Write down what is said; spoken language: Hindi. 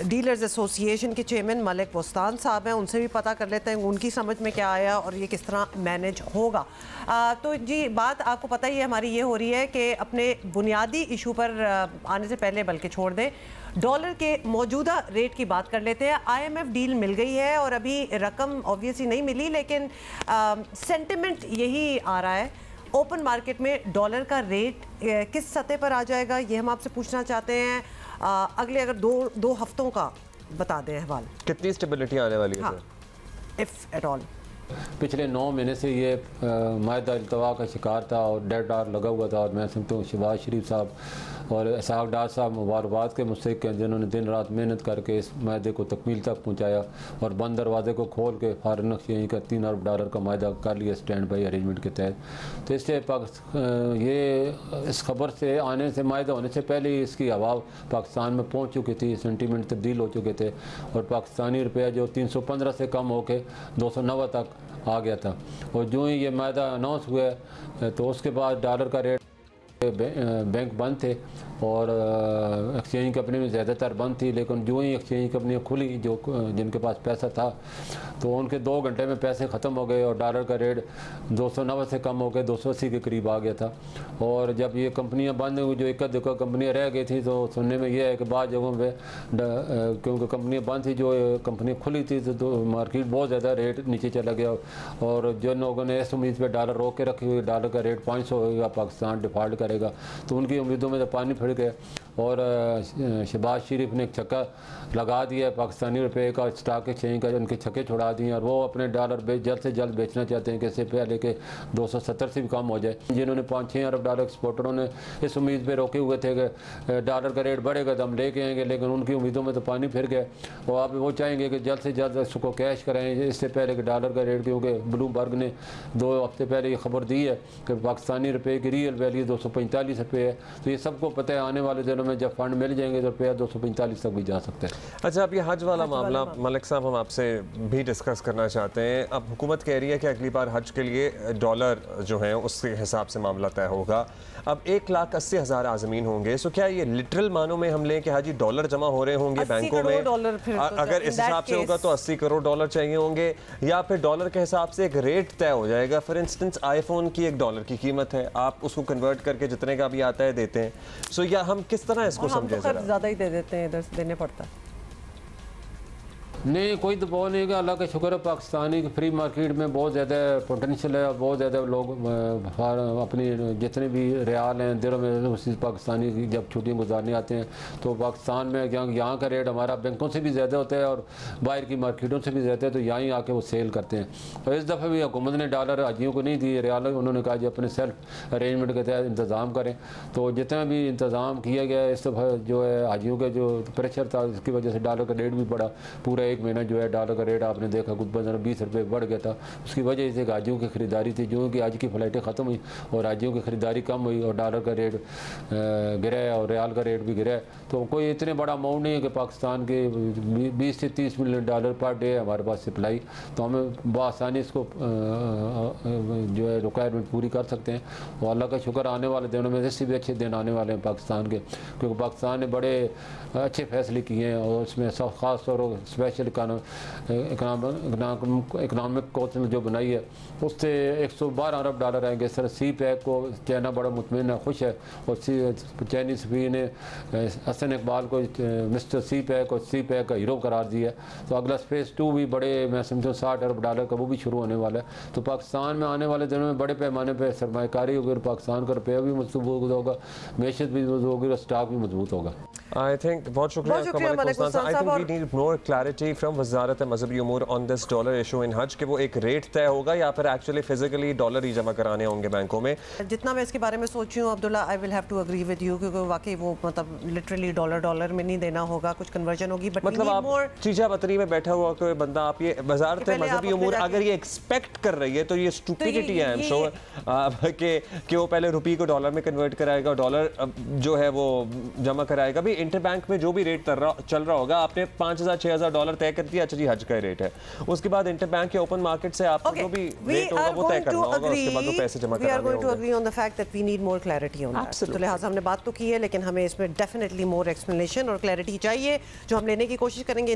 डीलर्स एसोसिएशन के चेयरमैन मलिक बुस्तान साहब हैं, उनसे भी पता कर लेते हैं उनकी समझ में क्या आया और ये किस तरह मैनेज होगा। तो जी बात आपको पता ही है हमारी ये हो रही है कि अपने बुनियादी इशू पर आने से पहले बल्कि छोड़ दें, डॉलर के मौजूदा रेट की बात कर लेते हैं। IMF डील मिल गई है और अभी रकम ऑब्वियसली नहीं मिली, लेकिन सेंटिमेंट यही आ रहा है। ओपन मार्केट में डॉलर का रेट किस सतह पर आ जाएगा, ये हम आपसे पूछना चाहते हैं। अगले अगर दो हफ्तों का बता दें अहवाल, कितनी स्टेबिलिटी आने वाली है? हाँ, इफ एट ऑल। पिछले 9 महीने से ये मायदा अल्तवा का शिकार था और डेड डार लगा हुआ था, और मैं समझता हूँ शहबाज शरीफ साहब और इसहाक डार साहब मुबारकबाद के मुस्तहिक हैं, जिन्होंने दिन रात मेहनत करके इस मायदे को तकमील तक पहुँचाया और बंद दरवाजे को खोल के फॉरेन एक्सचेंज का $3 अरब का मायदा कर लिया स्टैंड बाई अरेंजमेंट के तहत। तो इससे ये इस खबर से आने से मायदा होने से पहले ही इसकी हवा पाकिस्तान में पहुँच चुकी थी, सेंटीमेंट तब्दील हो चुके थे और पाकिस्तानी रुपया जो 315 से कम होकर 290 तक आ गया था। और जो ही ये मायदा अनाउंस हुआ तो उसके बाद डॉलर का रेट बैंक बंद थे और एक्सचेंज कंपनी में ज़्यादातर बंद थी, लेकिन जो ही एक्सचेंज कंपनियाँ खुली जो जिनके पास पैसा था तो उनके 2 घंटे में पैसे ख़त्म हो गए और डॉलर का रेट 290 से कम हो गए 280 के करीब आ गया था। और जब ये कंपनियाँ बंद हुई, जो इक्का दुक्का कंपनियाँ रह गई थी, तो सुनने में यह है कि बाद जगहों पर क्योंकि कंपनियाँ बंद थी, जो कंपनियाँ खुली थी तो मार्केट बहुत ज़्यादा रेट नीचे चला गया और जिन लोगों ने इस उम्मीद पर डॉलर रोक के रखी हुई डॉलर का रेट 500 होगा, पाकिस्तान डिफ़ॉल्ट करेगा, तो उनकी उम्मीदों में तो पानी फिर गया। और शहबाज शरीफ ने एक छक्का लगा दिया है पाकिस्तानी रुपये का, स्टॉक एक्सचेंज का उनके छक्के छुड़ा दिए और वो अपने डॉलर जल्द से जल्द बेचना चाहते हैं कि इससे पहले कि 270 से भी कम हो जाए। जिन्होंने 5-6 अरब डॉलर एक्सपोर्टरों ने इस उम्मीद पे रोके हुए थे कि डॉलर का रेट बढ़ेगा तो हम लेके आएंगे, लेकिन उनकी उम्मीदों में तो पानी फिर गया और अब वो चाहेंगे कि जल्द से जल्द इसको कैश कराएँ इससे पहले कि डॉलर का रेट, क्योंकि ब्लूमबर्ग ने 2 हफ्ते पहले ये खबर दी है कि पाकिस्तानी रुपये की रियल वैल्यू 245 रुपये है। तो ये सबको पता है आने वाले दिनों में जब फंड मिल जाएंगे तो रुपया 245 तक भी जा सकता है। अच्छा, अब ये हज वाला मामला मलिक साहब हम आपसे भी डिस्कस करना चाहते हैं। अब हुकूमत कह रही है कि अगली बार हज के लिए डॉलर जो है उसके हिसाब से मामला तय होगा। अब 1,80,000 आज़मीन होंगे, सो क्या ये लिटरल मानों में हम लें कि हाजी डॉलर जमा हो रहे होंगे बैंकों में? अगर इस हिसाब से होगा तो 80 करोड़ डॉलर चाहिए होंगे, या फिर डॉलर के हिसाब से एक रेट तय हो जाएगा? फॉर इंस्टेंस आईफोन की $1 की कीमत है, आप उसको कन्वर्ट करके जितने का भी आता है देते हैं। सो या हम किस तरह इसको समझें? ज़्यादा ही दे देते हैं, इधर से देने पड़ता है। नहीं, कोई दबाव नहीं है। अल्लाह का शुक्र है पाकिस्तानी फ्री मार्केट में बहुत ज़्यादा पोटेंशियल है। बहुत ज़्यादा लोग अपनी जितने भी रियाल हैं दिरों में उसी पाकिस्तानी की जब छुट्टियाँ गुजारने आते हैं तो पाकिस्तान में यहाँ का रेट हमारा बैंकों से भी ज़्यादा होता है और बाहर की मार्केटों से भी ज़्यादा है, तो यहाँ ही आके वो सेल करते हैं। और इस दफ़ा भी हुकूमत ने डॉलर हाजियों को नहीं दिए रियाल, उन्होंने कहा जी अपने सेल्फ अरेंजमेंट के तहत इंतज़ाम करें। तो जितना भी इंतज़ाम किया गया इस दफ़ा जो है हाजियों का जो प्रेशर था इसकी वजह से डॉलर का रेट भी बढ़ा। पूरा 1 महीना जो है डॉलर का रेट आपने देखा कुछ 20 रुपये बढ़ गया था। उसकी वजह से हाजियों की ख़रीदारी थी, जो कि आज की फ़्लाइटें ख़त्म हुई और हाजियों की ख़रीदारी कम हुई और डॉलर का रेट गिरा है और रियाल का रेट भी गिरा है। तो कोई इतने बड़ा अमाउंट नहीं है कि पाकिस्तान के 20 से 30 मिलियन डॉलर पर डे है हमारे पास सप्लाई, तो हमें बआसानी इसको जो है रिक्वायरमेंट पूरी कर सकते हैं। और अल्लाह का शुक्र आने वाले दिनों में इससे भी अच्छे दिन आने वाले हैं पाकिस्तान के, क्योंकि पाकिस्तान ने बड़े अच्छे फैसले किए हैं और उसमें ख़ास तौर पर स्पेशल इकनॉमिक कौंसिल जो बनाई है उससे 112 अरब डॉलर आएंगे। सर सी पैक को चाइना बड़ा मुतमिन है, खुश है और चाइनीज सफी ने हसन इकबाल को मिस्टर सी पैक और सी पैक का हीरो करार दिया। तो अगला फेज़ 2 भी बड़े मैं समझूँ 60 अरब डॉलर का वो भी शुरू होने वाला है। तो पाकिस्तान में आने वाले दिनों में बड़े पैमाने पर सरमायाकारी होगी और पाकिस्तान का रुपया भी मजबूत होगा, मैशत भी मजबूत होगी और स्टॉक भी मजबूत होगा। आई थिंक बहुत शुक्रिया क्लैरिटी फ्रॉम वज़ारत मज़हबी उमूर on this dollar issue in Hajj, कि वो एक रेट तय होगा या फिर एक्चुअली फिजिकली डॉलर ही जमा कराने होंगे बैंकों में। जितना मैं इसके बारे में सोच रही हूँ Abdullah, I will have to agree with you, क्योंकि वाकई वो मतलब लिटरली डॉलर में नहीं देना होगा, कुछ कन्वर्जन होगी। बट मतलब आप चीजा बतरी में बैठा हुआ कोई बंदा, आप ये वज़ारत मज़हबी उमूर अगर ये एक्सपेक्ट कर रही है तो ये स्टूपिडिटी है, आई एम श्योर कि वो पहले रुपये को डॉलर में कन्वर्ट कराएगा, डॉलर जो है वो जमा कराएगा। भी इंटर बैंक में जो भी रेट चल रहा होगा, आपने 5,000-6,000 डॉलर तय कर दिया, अच्छा जी हज का रेट है। उसके बाद इंटरबैंक या ओपन मार्केट से आपको जो भी रेट होगा वो तय करना होगा, उसके बाद वो पैसे जमा कराने होंगे। We are going to agree on the fact that we need more clarity on that. तो लिहाजा हमने बात तो की है, लेकिन हमें इसमें डेफिनेटली मोर एक्सप्लेनेशन और क्लैरिटी चाहिए, जो हम लेने की कोशिश करेंगे।